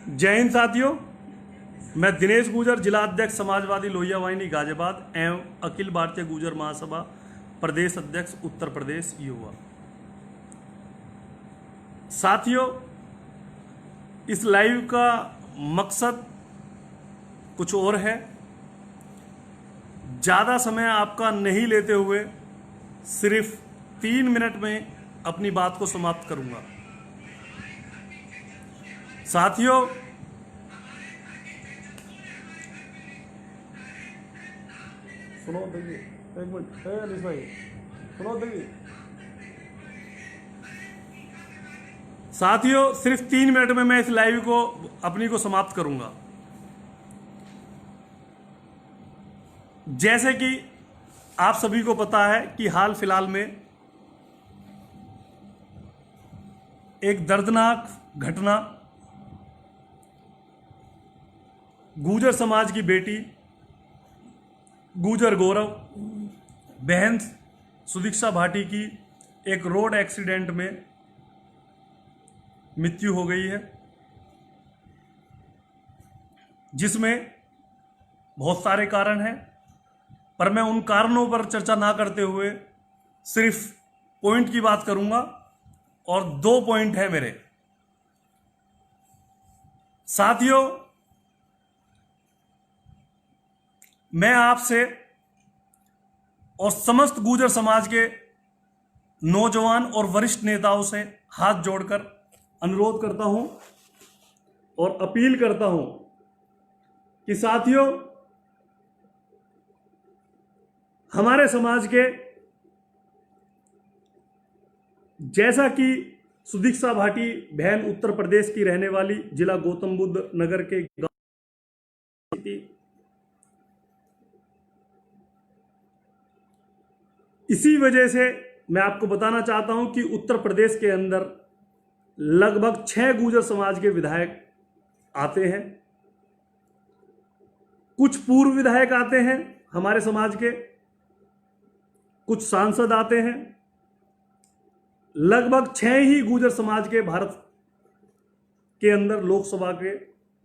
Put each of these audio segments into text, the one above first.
जय हिंद साथियों। मैं दिनेश गुजर, जिला अध्यक्ष समाजवादी लोहिया वाहिनी गाजियाबाद एवं अखिल भारतीय गुजर महासभा प्रदेश अध्यक्ष उत्तर प्रदेश युवा। साथियों, इस लाइव का मकसद कुछ और है। ज़्यादा समय आपका नहीं लेते हुए सिर्फ 3 मिनट में अपनी बात को समाप्त करूंगा। साथियों, सुनो देखिए, एक मिनट अनिश भाई, सुनो देखिए। साथियों, सिर्फ 3 मिनट में मैं इस लाइव को अपनी को समाप्त करूंगा। जैसे कि आप सभी को पता है कि हाल फिलहाल में एक दर्दनाक घटना गुजर समाज की बेटी गुजर गौरव बहन सुदीक्षा भाटी की एक रोड एक्सीडेंट में मृत्यु हो गई है, जिसमें बहुत सारे कारण हैं, पर मैं उन कारणों पर चर्चा ना करते हुए सिर्फ पॉइंट की बात करूंगा। और 2 पॉइंट है मेरे। साथियों, मैं आपसे और समस्त गुजर समाज के नौजवान और वरिष्ठ नेताओं से हाथ जोड़कर अनुरोध करता हूं और अपील करता हूं कि साथियों, हमारे समाज के, जैसा कि सुदीक्षा भाटी बहन उत्तर प्रदेश की रहने वाली जिला गौतम बुद्ध नगर के गांव थी, इसी वजह से मैं आपको बताना चाहता हूं कि उत्तर प्रदेश के अंदर लगभग 6 गुजर समाज के विधायक आते हैं। कुछ पूर्व विधायक आते हैं हमारे समाज के, कुछ सांसद आते हैं। लगभग 6 ही गुजर समाज के भारत के अंदर लोकसभा के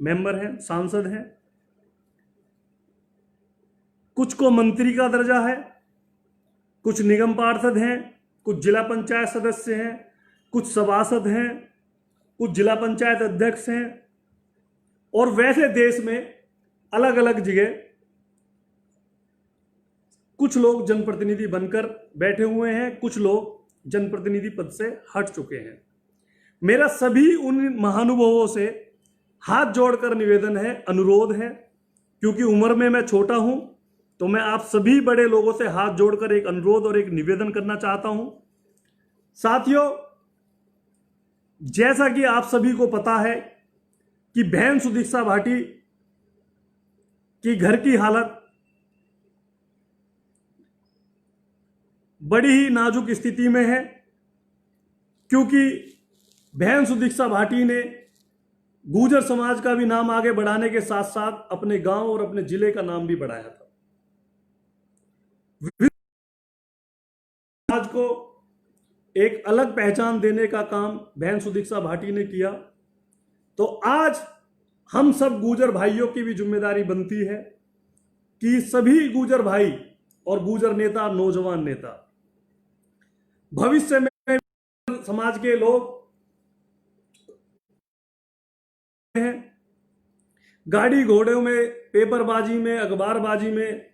मेंबर हैं, सांसद हैं। कुछ को मंत्री का दर्जा है, कुछ निगम पार्षद हैं, कुछ जिला पंचायत सदस्य हैं, कुछ सभासद हैं, कुछ जिला पंचायत अध्यक्ष हैं। और वैसे देश में अलग अलग जगह कुछ लोग जनप्रतिनिधि बनकर बैठे हुए हैं, कुछ लोग जनप्रतिनिधि पद से हट चुके हैं। मेरा सभी उन महानुभावों से हाथ जोड़कर निवेदन है, अनुरोध है, क्योंकि उम्र में मैं छोटा हूं, तो मैं आप सभी बड़े लोगों से हाथ जोड़कर एक अनुरोध और एक निवेदन करना चाहता हूं। साथियों, जैसा कि आप सभी को पता है कि बहन सुदीक्षा भाटी की घर की हालत बड़ी ही नाजुक स्थिति में है, क्योंकि बहन सुदीक्षा भाटी ने गुजर समाज का भी नाम आगे बढ़ाने के साथ साथ अपने गांव और अपने जिले का नाम भी बढ़ाया था। समाज को एक अलग पहचान देने का काम बहन सुदीक्षा भाटी ने किया। तो आज हम सब गुजर भाइयों की भी जिम्मेदारी बनती है कि सभी गुजर भाई और गुजर नेता, नौजवान नेता, भविष्य में समाज के लोग हैं, गाड़ी घोड़ों में, पेपरबाजी में, अखबारबाजी में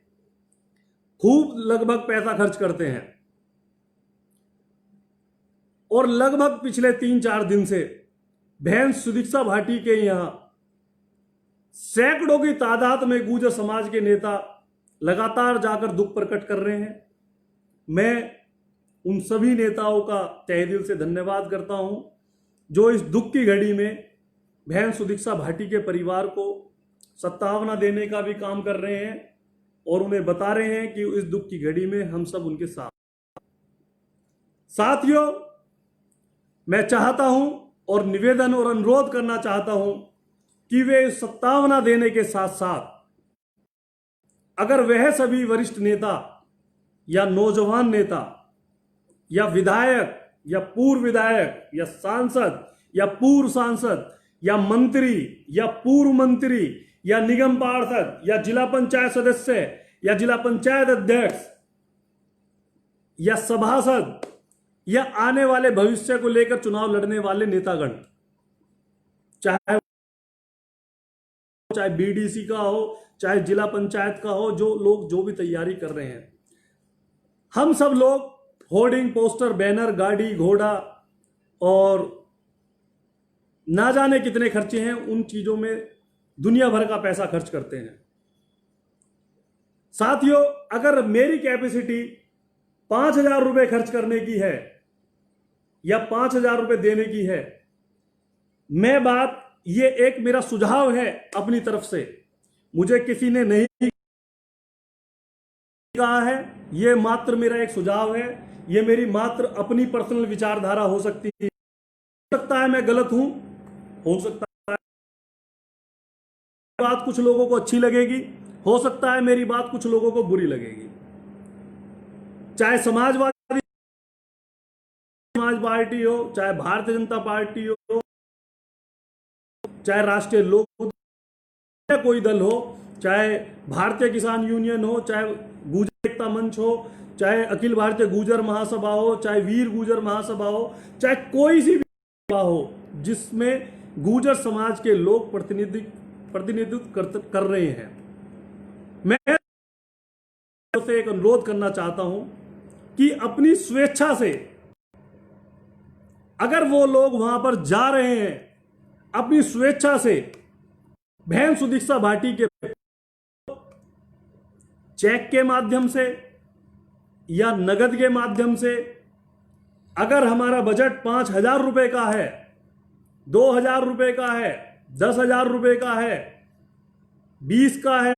खूब लगभग पैसा खर्च करते हैं। और लगभग पिछले 3-4 दिन से बहन सुदीक्षा भाटी के यहां सैकड़ों की तादाद में गुजर समाज के नेता लगातार जाकर दुख प्रकट कर रहे हैं। मैं उन सभी नेताओं का तहे दिल से धन्यवाद करता हूं, जो इस दुख की घड़ी में बहन सुदीक्षा भाटी के परिवार को सत्तावना देने का भी काम कर रहे हैं और उन्हें बता रहे हैं कि इस दुख की घड़ी में हम सब उनके साथ। साथियों, मैं चाहता हूं और निवेदन और अनुरोध करना चाहता हूं कि वे सत्तावना देने के साथ साथ अगर वह सभी वरिष्ठ नेता या नौजवान नेता या विधायक या पूर्व विधायक या सांसद या पूर्व सांसद या मंत्री या पूर्व मंत्री या निगम पार्षद या जिला पंचायत सदस्य या जिला पंचायत अध्यक्ष या सभासद या आने वाले भविष्य को लेकर चुनाव लड़ने वाले नेतागण, चाहे बीडीसी का हो, चाहे जिला पंचायत का हो, जो लोग जो भी तैयारी कर रहे हैं, हम सब लोग होर्डिंग, पोस्टर, बैनर, गाड़ी घोड़ा और ना जाने कितने खर्चे हैं, उन चीजों में दुनिया भर का पैसा खर्च करते हैं। साथियों, अगर मेरी कैपेसिटी 5,000 रुपए खर्च करने की है या 5,000 रुपए देने की है, मैं बात, ये एक मेरा सुझाव है अपनी तरफ से, मुझे किसी ने नहीं कहा है, ये मात्र मेरा एक सुझाव है, ये मेरी मात्र अपनी पर्सनल विचारधारा हो सकती है। हो सकता है मैं गलत हूं, हो सकता है बात कुछ लोगों को अच्छी लगेगी, हो सकता है मेरी बात कुछ लोगों को बुरी लगेगी। चाहे समाजवादी समाज पार्टी हो, चाहे भारतीय जनता पार्टी हो, चाहे राष्ट्रीय लोक या कोई दल हो, चाहे भारतीय किसान यूनियन हो, चाहे गुर्जर एकता मंच हो, चाहे अखिल भारतीय गुर्जर महासभा हो, चाहे वीर गुर्जर महासभा हो, चाहे कोई सी भी सभा हो जिसमें गुर्जर समाज के लोग प्रतिनिधित्व कर रहे हैं, मैं से एक अनुरोध करना चाहता हूं कि अपनी स्वेच्छा से अगर वो लोग वहां पर जा रहे हैं, अपनी स्वेच्छा से बहन सुदीक्षा भाटी के चेक के माध्यम से या नगद के माध्यम से, अगर हमारा बजट 5,000 रुपए का है, 2,000 रुपए का है, 10,000 रुपए का है, 20 का है,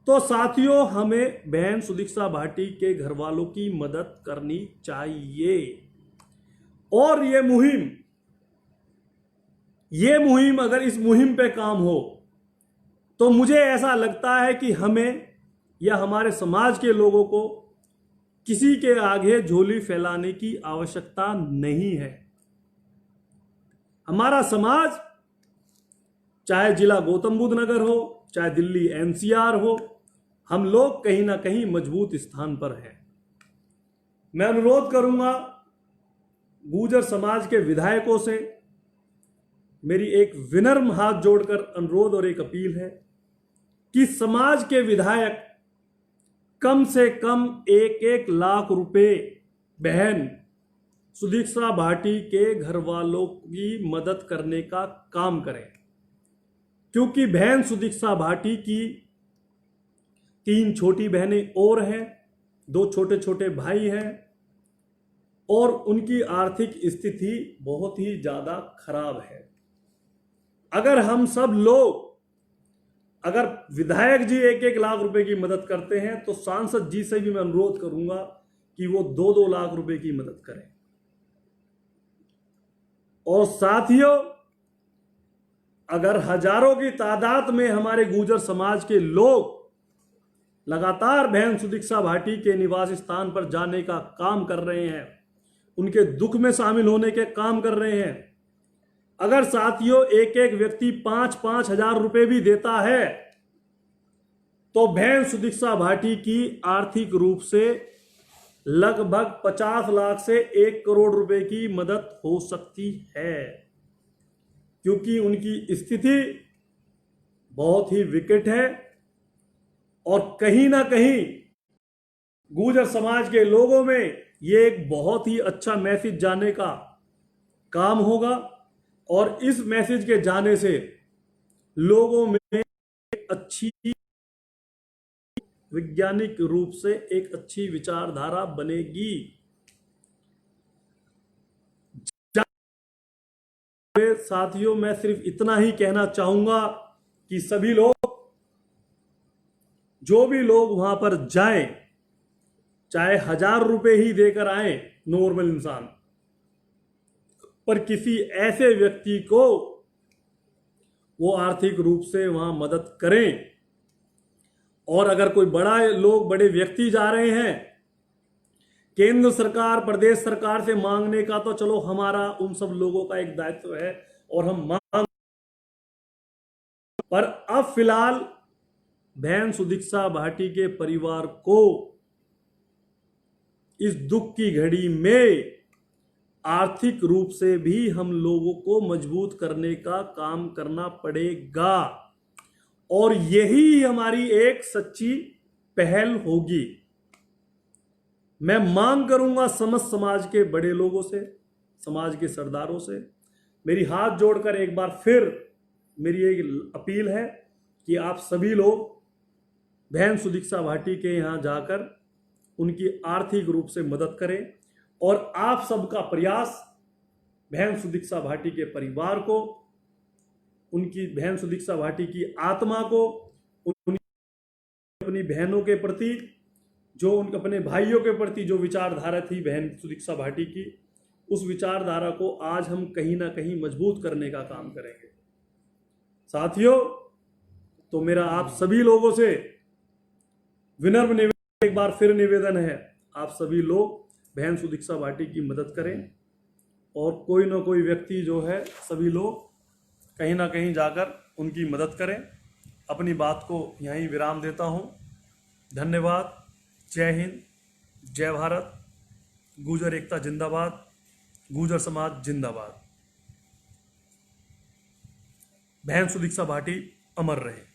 तो साथियों हमें बहन सुदीक्षा भाटी के घर वालों की मदद करनी चाहिए। और ये मुहिम अगर इस मुहिम पे काम हो तो मुझे ऐसा लगता है कि हमें या हमारे समाज के लोगों को किसी के आगे झोली फैलाने की आवश्यकता नहीं है। हमारा समाज चाहे जिला गौतम बुद्ध नगर हो, चाहे दिल्ली एनसीआर हो, हम लोग कहीं ना कहीं मजबूत स्थान पर हैं। मैं अनुरोध करूंगा गुर्जर समाज के विधायकों से, मेरी एक विनम्र हाथ जोड़कर अनुरोध और एक अपील है कि समाज के विधायक कम से कम 1-1 लाख रुपए बहन सुदीक्षा भाटी के घर वालों की मदद करने का काम करें, क्योंकि बहन सुदीक्षा भाटी की 3 छोटी बहनें और हैं, 2 छोटे छोटे भाई हैं और उनकी आर्थिक स्थिति बहुत ही ज्यादा खराब है। अगर हम सब लोग, अगर विधायक जी 1-1 लाख रुपए की मदद करते हैं तो सांसद जी से भी मैं अनुरोध करूंगा कि वो 2-2 लाख रुपए की मदद करें। और साथियों, अगर हजारों की तादाद में हमारे गुर्जर समाज के लोग लगातार बहन सुदीक्षा भाटी के निवास स्थान पर जाने का काम कर रहे हैं, उनके दुख में शामिल होने के काम कर रहे हैं, अगर साथियों एक व्यक्ति 5-5 हजार रुपए भी देता है तो बहन सुदीक्षा भाटी की आर्थिक रूप से लगभग 50 लाख से 1 करोड़ रुपए की मदद हो सकती है, क्योंकि उनकी स्थिति बहुत ही विकट है। और कहीं ना कहीं गुर्जर समाज के लोगों में ये एक बहुत ही अच्छा मैसेज जाने का काम होगा और इस मैसेज के जाने से लोगों में अच्छी वैज्ञानिक रूप से एक अच्छी विचारधारा बनेगी। साथियों, मैं सिर्फ इतना ही कहना चाहूंगा कि सभी लोग, जो भी लोग वहां पर जाएं, चाहे 1,000 रुपए ही देकर आए नॉर्मल इंसान, पर किसी ऐसे व्यक्ति को वो आर्थिक रूप से वहां मदद करें। और अगर कोई बड़े व्यक्ति जा रहे हैं केंद्र सरकार, प्रदेश सरकार से मांगने का तो चलो हमारा, उन सब लोगों का एक दायित्व है और हम मांग, पर अब फिलहाल बहन सुदीक्षा भाटी के परिवार को इस दुख की घड़ी में आर्थिक रूप से भी हम लोगों को मजबूत करने का काम करना पड़ेगा और यही हमारी एक सच्ची पहल होगी। मैं मांग करूंगा समस्त समाज के बड़े लोगों से, समाज के सरदारों से, मेरी हाथ जोड़कर एक बार फिर मेरी एक अपील है कि आप सभी लोग बहन सुदीक्षा भाटी के यहाँ जाकर उनकी आर्थिक रूप से मदद करें और आप सबका प्रयास बहन सुदीक्षा भाटी के परिवार को, उनकी बहन सुदीक्षा भाटी की आत्मा को, अपनी बहनों के प्रति, जो उनके अपने भाइयों के प्रति जो विचारधारा थी बहन सुदीक्षा भाटी की, उस विचारधारा को आज हम कहीं ना कहीं मजबूत करने का काम करेंगे। साथियों, तो मेरा आप सभी लोगों से विनम्र निवेदन, एक बार फिर निवेदन है, आप सभी लोग बहन सुदीक्षा भाटी की मदद करें और कोई ना कोई व्यक्ति जो है, सभी लोग कहीं ना कहीं जाकर उनकी मदद करें। अपनी बात को यहीं विराम देता हूं। धन्यवाद। जय हिंद, जय भारत, गुर्जर एकता जिंदाबाद, गुर्जर समाज जिंदाबाद। बहन सुदीक्षा भाटी अमर रहे।